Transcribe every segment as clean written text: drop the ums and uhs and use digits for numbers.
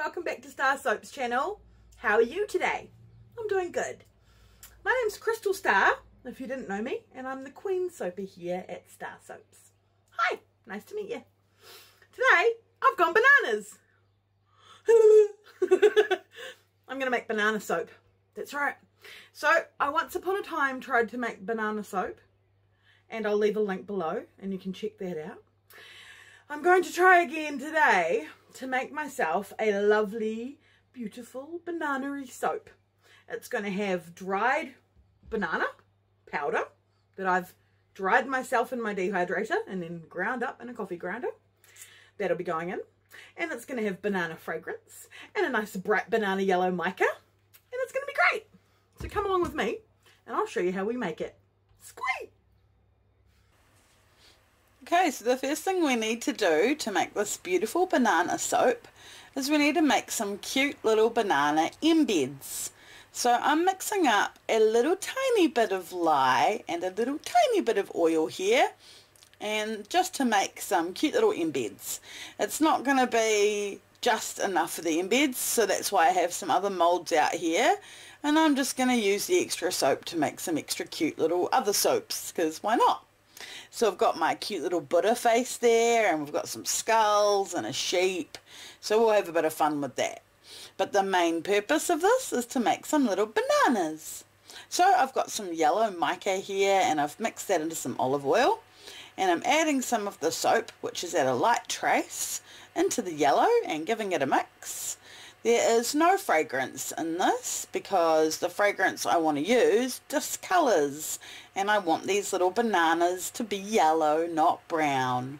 welcome back to StarrSoap's channel. How are you today? I'm doing good. My name's MissCrystalStarr, if you didn't know me, and I'm the Queen Soapy here at StarrSoaps. Hi, nice to meet you. Today, I've gone bananas. I'm going to make banana soap. That's right. So, I once upon a time tried to make banana soap, and I'll leave a link below, and you can check that out. I'm going to try again today to make myself a lovely, beautiful banana-y soap. It's going to have dried banana powder that I've dried myself in my dehydrator and then ground up in a coffee grinder. That'll be going in. And it's going to have banana fragrance and a nice bright banana yellow mica. And it's going to be great. So come along with me and I'll show you how we make it. Squee! Okay, so the first thing we need to do to make this beautiful banana soap is we need to make some cute little banana embeds. So I'm mixing up a little tiny bit of lye and a little tiny bit of oil here, and just to make some cute little embeds. It's not going to be just enough for the embeds, so that's why I have some other molds out here, and I'm just going to use the extra soap to make some extra cute little other soaps, because why not? So I've got my cute little Buddha face there, and we've got some skulls and a sheep, so we'll have a bit of fun with that. But the main purpose of this is to make some little bananas. So I've got some yellow mica here, and I've mixed that into some olive oil, and I'm adding some of the soap, which is at a light trace, into the yellow and giving it a mix. There is no fragrance in this because the fragrance I want to use discolours, and I want these little bananas to be yellow, not brown.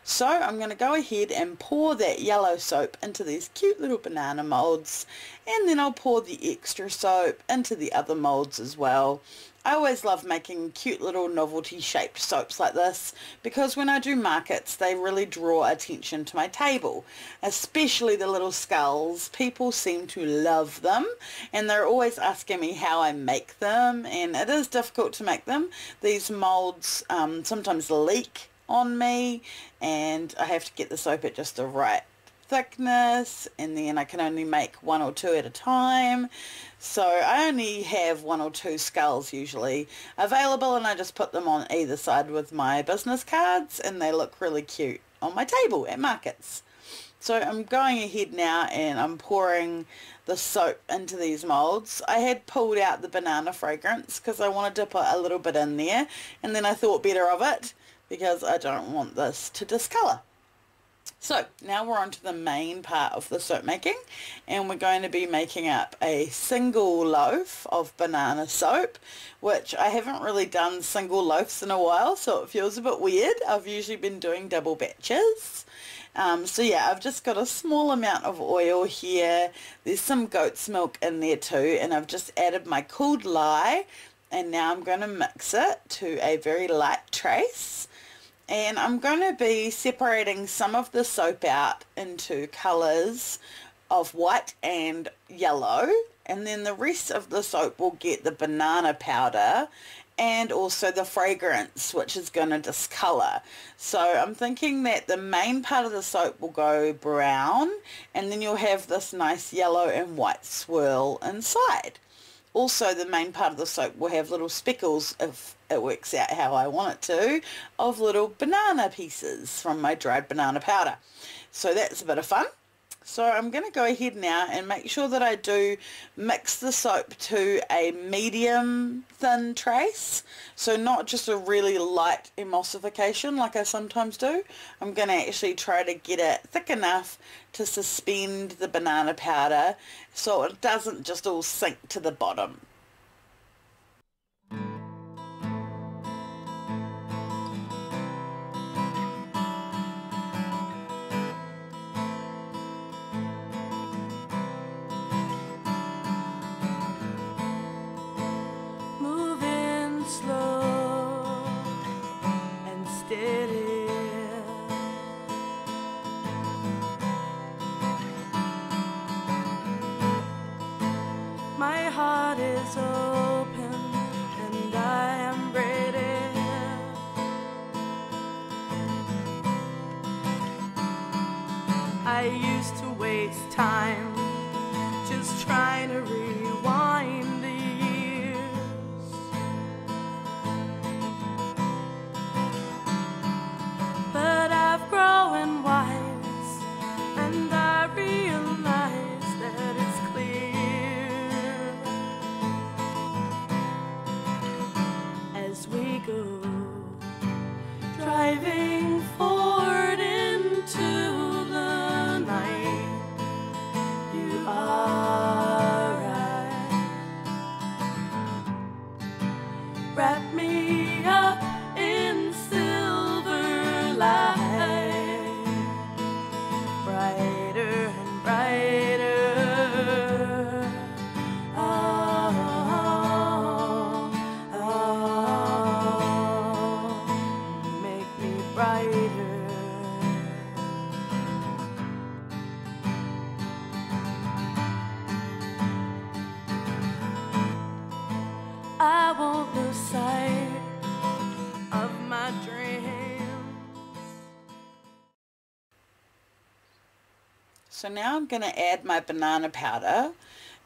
So I'm going to go ahead and pour that yellow soap into these cute little banana molds, and then I'll pour the extra soap into the other molds as well. I always love making cute little novelty shaped soaps like this because when I do markets they really draw attention to my table, especially the little skulls. People seem to love them and they're always asking me how I make them, and it is difficult to make them. These molds sometimes leak on me and I have to get the soap at just the right thickness, and then I can only make one or two at a time. So I only have one or two skulls usually available, and I just put them on either side with my business cards, and they look really cute on my table at markets. So I'm going ahead now and I'm pouring the soap into these molds. I had pulled out the banana fragrance because I wanted to put a little bit in there, and then I thought better of it because I don't want this to discolour. So now we're on to the main part of the soap making, and we're going to be making up a single loaf of banana soap, which I haven't really done single loaves in a while, so it feels a bit weird. I've usually been doing double batches. So yeah, I've just got a small amount of oil here. There's some goat's milk in there too, and I've just added my cooled lye, and now I'm going to mix it to a very light trace. And I'm going to be separating some of the soap out into colours of white and yellow, and then the rest of the soap will get the banana powder and also the fragrance, which is going to discolour. So I'm thinking that the main part of the soap will go brown, and then you'll have this nice yellow and white swirl inside. Also, the main part of the soap will have little speckles, if it works out how I want it to, of little banana pieces from my dried banana powder. So that's a bit of fun. So I'm going to go ahead now and make sure that I do mix the soap to a medium thin trace. So not just a really light emulsification like I sometimes do. I'm going to actually try to get it thick enough to suspend the banana powder so it doesn't just all sink to the bottom. My heart is open and I am ready. I I used to waste time just trying to rewind the years. But I've grown wise, and I realize that it's clear as we go driving forward into the night. You are right. Wrap me up in silver light, brighter and brighter. Oh, oh, make me brighter. I won't lose sight of my dreams. So now I'm going to add my banana powder,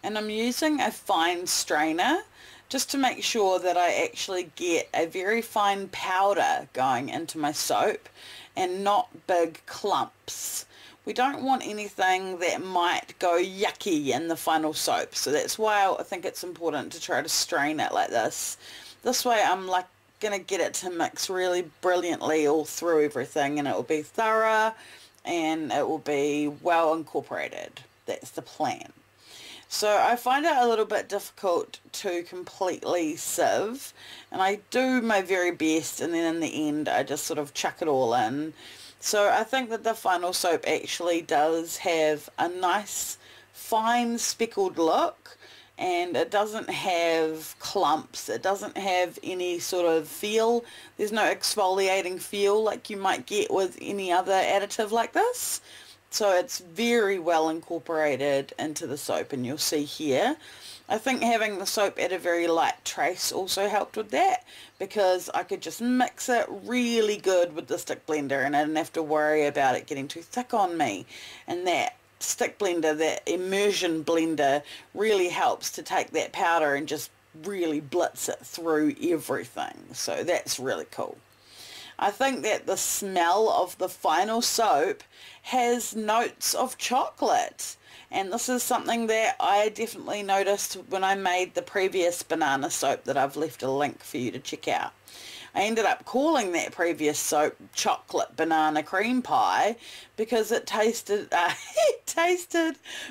and I'm using a fine strainer just to make sure that I actually get a very fine powder going into my soap and not big clumps. We don't want anything that might go yucky in the final soap, so that's why I think it's important to try to strain it like this. This way I'm like going to get it to mix really brilliantly all through everything, and it will be thorough and it will be well incorporated. That's the plan. So I find it a little bit difficult to completely sieve, and I do my very best, and then in the end I just sort of chuck it all in. So I think that the final soap actually does have a nice fine speckled look, and it doesn't have clumps, it doesn't have any sort of feel. There's no exfoliating feel like you might get with any other additive like this. So it's very well incorporated into the soap, and you'll see here. I think having the soap at a very light trace also helped with that, because I could just mix it really good with the stick blender and I didn't have to worry about it getting too thick on me. And that stick blender, that immersion blender, really helps to take that powder and just really blitz it through everything. So that's really cool. I think that the smell of the final soap has notes of chocolate, and this is something that I definitely noticed when I made the previous banana soap that I've left a link for you to check out. I ended up calling that previous soap chocolate banana cream pie because it tasted,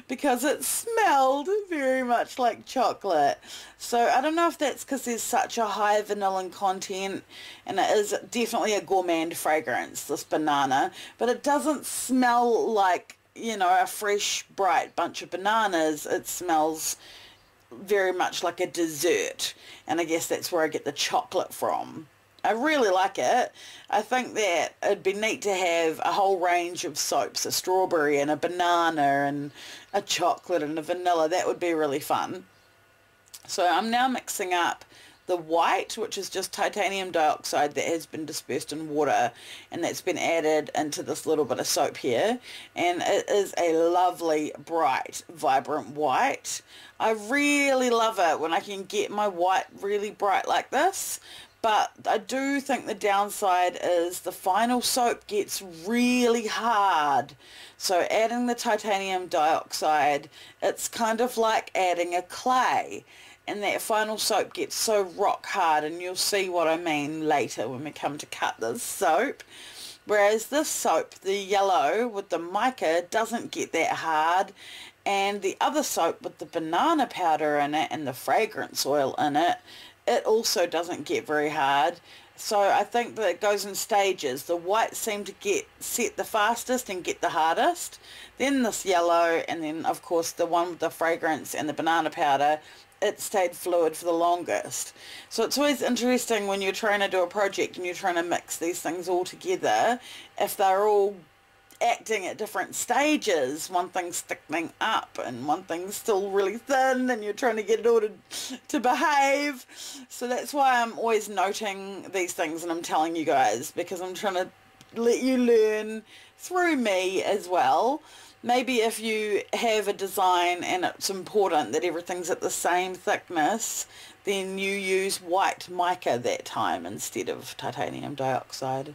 because it smelled very much like chocolate. So I don't know if that's because there's such a high vanillin content, and it is definitely a gourmand fragrance, this banana, but it doesn't smell like, you know, a fresh, bright bunch of bananas. It smells very much like a dessert, and I guess that's where I get the chocolate from. I really like it. I think that it'd be neat to have a whole range of soaps, a strawberry and a banana and a chocolate and a vanilla. That would be really fun. So I'm now mixing up the white, which is just titanium dioxide that has been dispersed in water, and that's been added into this little bit of soap here, and it is a lovely, bright, vibrant white. I really love it when I can get my white really bright like this. But I do think the downside is the final soap gets really hard. So adding the titanium dioxide, it's kind of like adding a clay. And that final soap gets so rock hard, and you'll see what I mean later when we come to cut this soap. Whereas this soap, the yellow with the mica, doesn't get that hard. And the other soap with the banana powder in it and the fragrance oil in it, it also doesn't get very hard. So I think that it goes in stages. The white seem to get set the fastest and get the hardest, then this yellow, and then of course the one with the fragrance and the banana powder, it stayed fluid for the longest. So it's always interesting when you're trying to do a project and you're trying to mix these things all together, if they're all acting at different stages, one thing's thickening up and one thing's still really thin, and you're trying to get it all to behave. So that's why I'm always noting these things and I'm telling you guys, because I'm trying to let you learn through me as well. Maybe if you have a design and it's important that everything's at the same thickness, then you use white mica that time instead of titanium dioxide.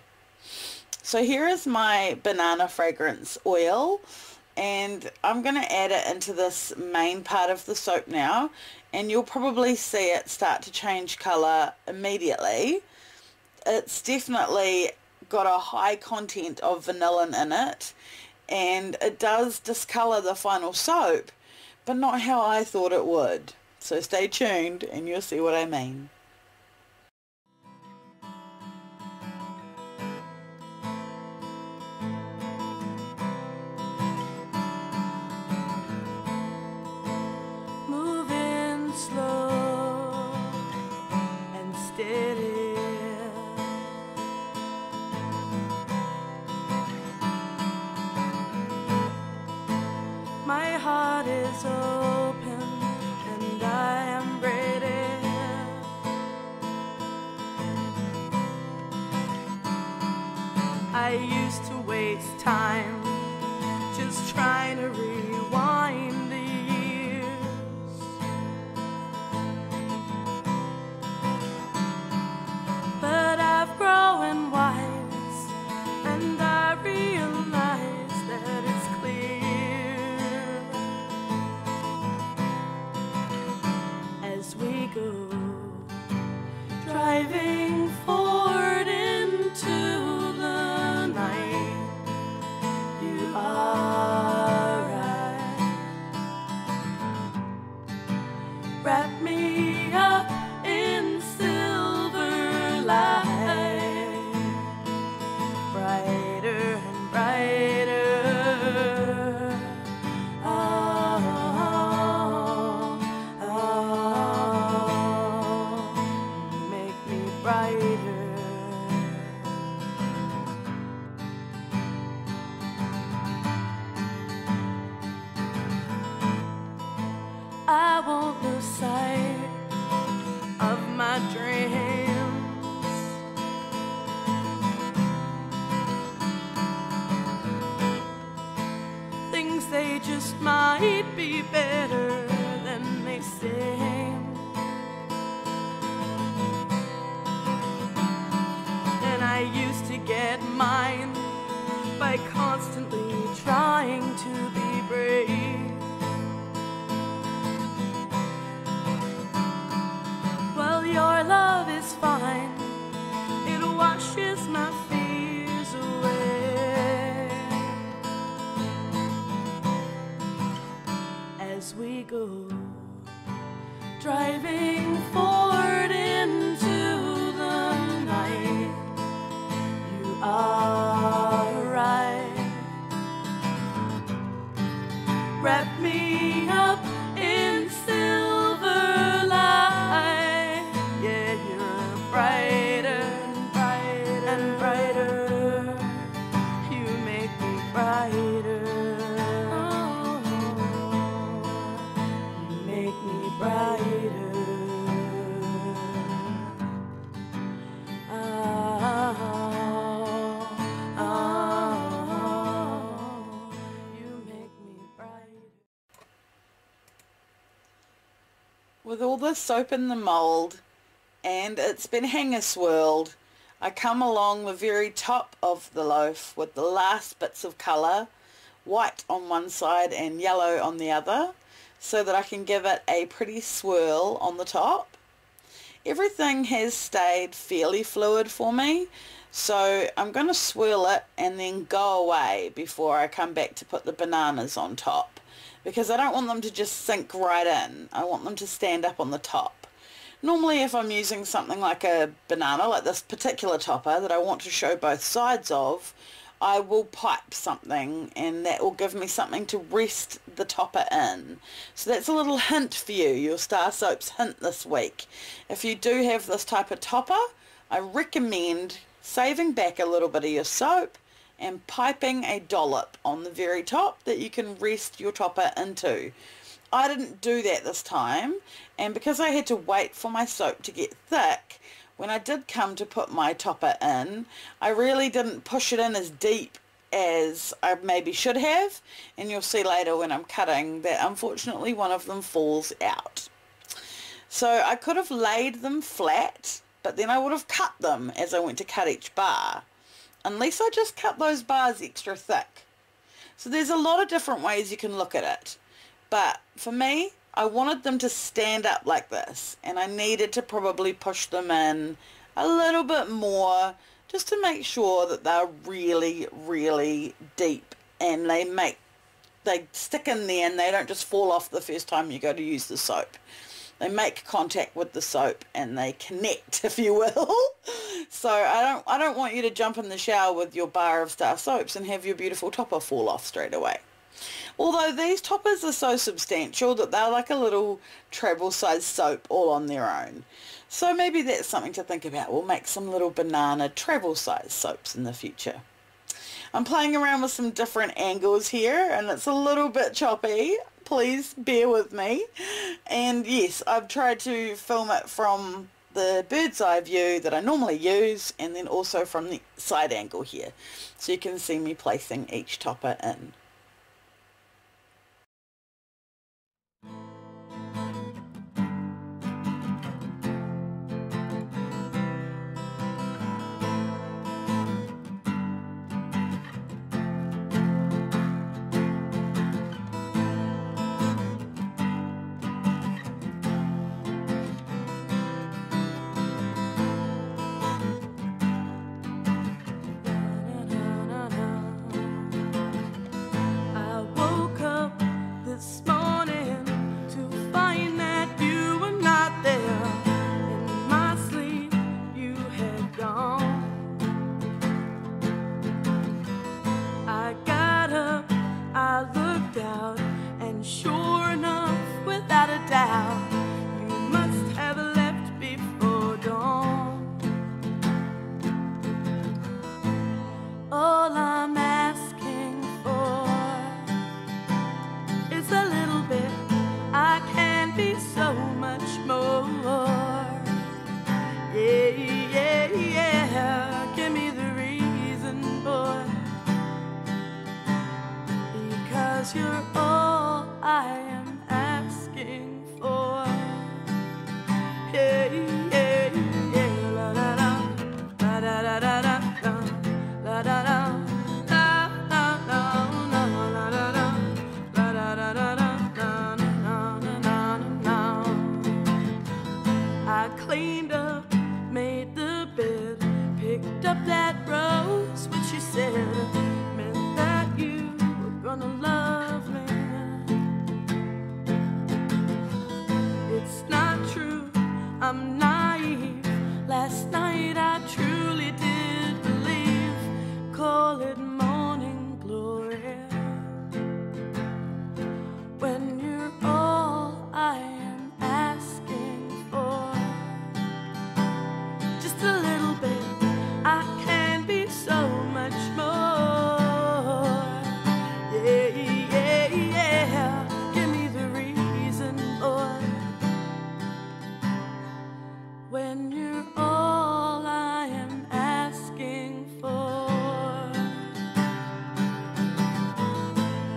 So here is my banana fragrance oil, and I'm going to add it into this main part of the soap now, and you'll probably see it start to change colour immediately. It's definitely got a high content of vanillin in it, and it does discolour the final soap, but not how I thought it would. So stay tuned and you'll see what I mean. Moving slow and steady, my heart is open and I am ready. I used to waste time just trying to rewind the years, but I've grown wise and I realize that it's clear as we go driving forward into the night. You are right. Wrap me up in silver light, brighter and brighter. Oh, oh, you make me brighter. I won't lose sight of my dreams. Things they just might be better than they seem. And I used to get mine by constantly trying to be brave. Well, your love is fine, it washes my fears away as we go driving forward into the night. You are right. Wrap me up in silver light. Yeah, you're brighter and brighter and brighter. You make me brighter. Oh, you make me brighter. Oh, oh, you make me brighter. With all this soap in the mould and it's been hanger swirled, I come along the very top of the loaf with the last bits of colour, white on one side and yellow on the other, so that I can give it a pretty swirl on the top. Everything has stayed fairly fluid for me, so I'm going to swirl it and then go away before I come back to put the bananas on top, because I don't want them to just sink right in. I want them to stand up on the top. Normally if I'm using something like a banana, like this particular topper that I want to show both sides of, I will pipe something and that will give me something to rest the topper in. So that's a little hint for you, your StarrSoaps hint this week. If you do have this type of topper, I recommend saving back a little bit of your soap and piping a dollop on the very top that you can rest your topper into. I didn't do that this time, and because I had to wait for my soap to get thick, when I did come to put my topper in, I really didn't push it in as deep as I maybe should have, and you'll see later when I'm cutting that unfortunately one of them falls out. So I could have laid them flat, but then I would have cut them as I went to cut each bar, unless I just cut those bars extra thick. So there's a lot of different ways you can look at it, but for me, I wanted them to stand up like this, and I needed to probably push them in a little bit more just to make sure that they're really, really deep and they stick in there and they don't just fall off the first time you go to use the soap. They make contact with the soap and they connect, if you will. So I don't want you to jump in the shower with your bar of Starr Soaps and have your beautiful topper fall off straight away. Although these toppers are so substantial that they're like a little travel size soap all on their own. So maybe that's something to think about. We'll make some little banana travel size soaps in the future. I'm playing around with some different angles here and it's a little bit choppy. Please bear with me. And yes, I've tried to film it from the bird's eye view that I normally use, and then also from the side angle here, so you can see me placing each topper in. You're all I am asking for. Yeah, yeah, yeah. La da da, la da da da da, la da da, la da da, la da da, la da da da da, na na na. I cleaned up, made the bed, picked up that rose, which you said meant that you were gonna love. I'm naive. Last night I truly did believe. Call it morning glory. When you're all I am asking for. Just a little bit. I can be so much more. Yeah, yeah, yeah. Give me the reason, boy. When you're all I am asking for.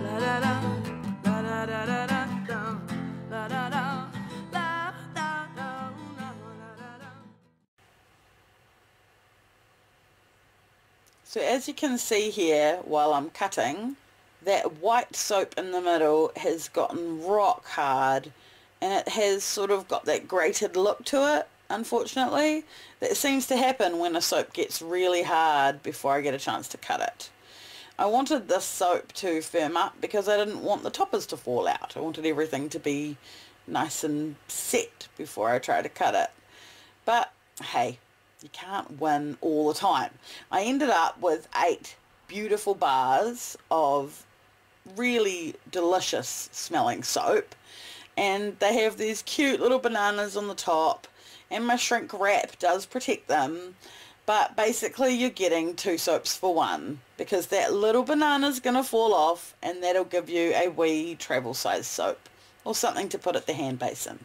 La da da, la da da da da, la da da, la da da, la da da. So as you can see here while I'm cutting, that white soap in the middle has gotten rock hard and it has sort of got that grated look to it. Unfortunately, that seems to happen when a soap gets really hard before I get a chance to cut it. I wanted this soap to firm up because I didn't want the toppers to fall out. I wanted everything to be nice and set before I try to cut it. But hey, you can't win all the time. I ended up with 8 beautiful bars of really delicious smelling soap, and they have these cute little bananas on the top. And my shrink wrap does protect them, but basically you're getting 2 soaps for 1 because that little banana's going to fall off and that'll give you a wee travel size soap or something to put at the hand basin.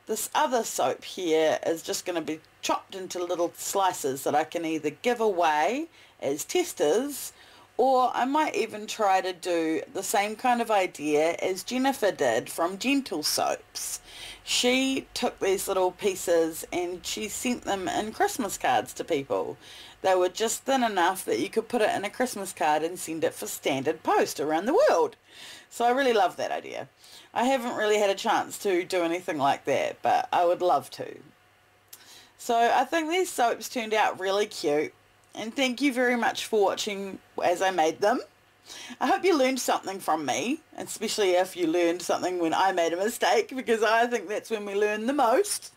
This other soap here is just going to be chopped into little slices that I can either give away as testers, or I might even try to do the same kind of idea as Jennifer did from Gentle Soaps. She took these little pieces and she sent them in Christmas cards to people. They were just thin enough that you could put it in a Christmas card and send it for standard post around the world. So I really love that idea. I haven't really had a chance to do anything like that, but I would love to. So I think these soaps turned out really cute, and thank you very much for watching as I made them. I hope you learned something from me, especially if you learned something when I made a mistake, because I think that's when we learn the most.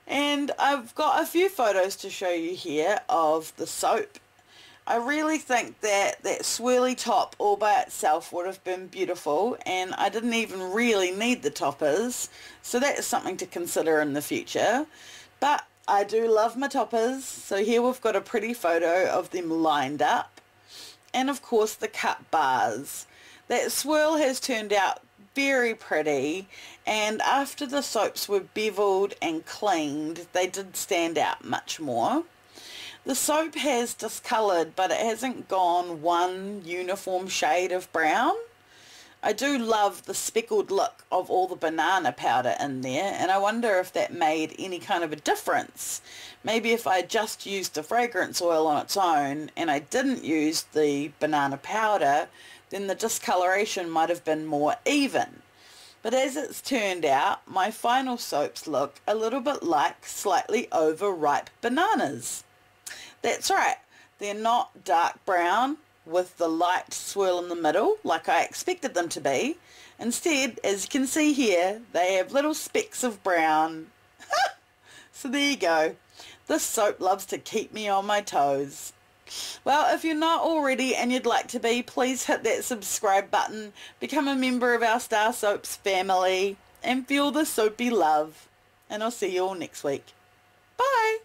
And I've got a few photos to show you here of the soap. I really think that that swirly top all by itself would have been beautiful, and I didn't even really need the toppers, so that's something to consider in the future. But I do love my toppers, so here we've got a pretty photo of them lined up, and of course the cut bars. That swirl has turned out very pretty, and after the soaps were beveled and cleaned, they did stand out much more. The soap has discoloured, but it hasn't gone one uniform shade of brown. I do love the speckled look of all the banana powder in there, and I wonder if that made any kind of a difference. Maybe if I just used the fragrance oil on its own and I didn't use the banana powder, then the discoloration might have been more even. But as it's turned out, my final soaps look a little bit like slightly overripe bananas. That's right, they're not dark brown with the light swirl in the middle like I expected them to be. Instead, as you can see here, they have little specks of brown. So there you go. This soap loves to keep me on my toes. Well, if you're not already and you'd like to be, please hit that subscribe button, become a member of our StarrSoaps family, and feel the soapy love. And I'll see you all next week. Bye!